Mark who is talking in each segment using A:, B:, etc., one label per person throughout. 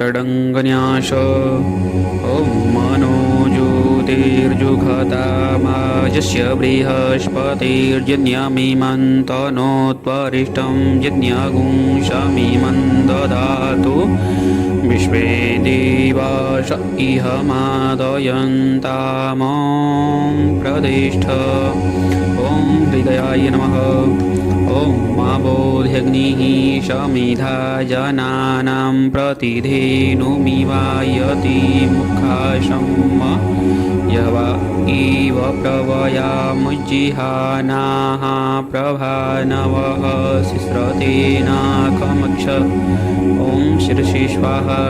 A: षडङ्गन्यास ॐ मनो ज्योतिर्जुघतामाजस्य बृहस्पतिर्जन्यमिमन्तनो त्वरिष्टं यज्ञगुंशमिमं ददातु विश्वे देवास इह मादयन्तामं प्रतिष्ठ ॐ हृदयाय नमः ॐ मा बोध्यग्निः समिधा जनानां प्रतिधेनुमिवायति मुखाशम् यवा इव प्रवयामुज्जिहानाः प्रभानवः शिश्रतेनाकमक्ष ॐ शिरसि स्वाहा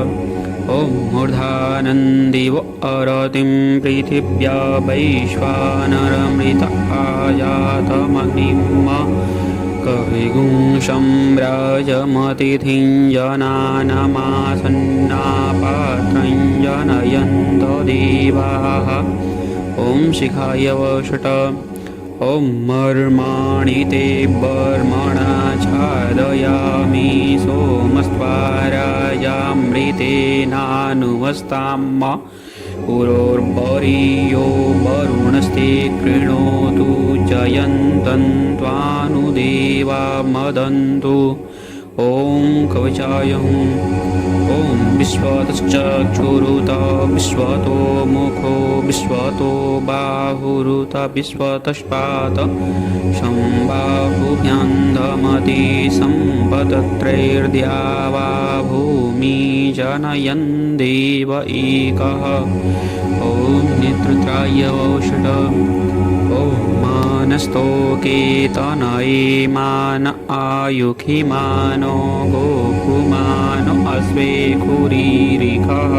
A: ॐ मूर्धानन्दिव अरतिं पृथिव्या वैश्वानरमृत आयातमग्निं कविगुंशं राजमतिथिं जनानामासन्नापात्रं जनयन्त देवाः ॐ शिखाय वषट ॐ मर्माणि ते बर्मणा छादयामि सोमस्त्वाराजामृतेनानुवस्ताम् पुरोर्वरीयो वरुणस्ते कृणोतु जयन्तन्त्वानुदेवा मदन्तु ॐ कवचाय ॐ विश्वतश्चक्षुरुत विश्वतो मुखो विश्वतो बाहुरुत विश्वतस्पात सम्बाहुभ्यन्धमति सम्पतत्रैर्द्यावा भूमि जनयन् देव एकः ॐ नेत्रत्राय वषट ॐ मानस्तोकेतनये मान आयुखिमानो गोकुमानो अश्वे खुरीरिखः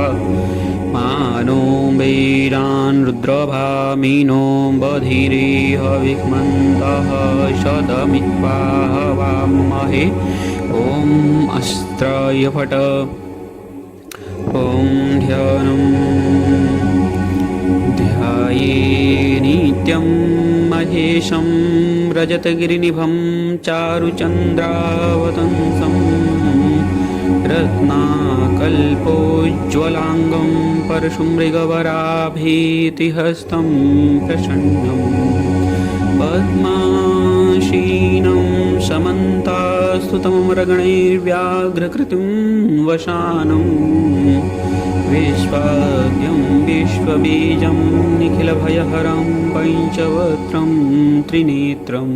A: मानो वीरान् रुद्रभामिनो बधिरे हविष्मन्तः शतमित्वा हवामहे ॐ अस्त्राय फट ॐ ध्याये नित्यं महेशं रजतगिरिनिभं चारुचन्द्रावतंसं रत्नाकल्पोज्ज्वलाङ्गं परशुमृगवराभीतिहस्तं प्रसन्नं पद्माशीनं समन्तास्तुतमरगणैर्व्याघ्रकृतिं वशानम् विश्वाद्यं विश्वबीजं निखिलभयहरं पञ्चवक्त्रं त्रिनेत्रं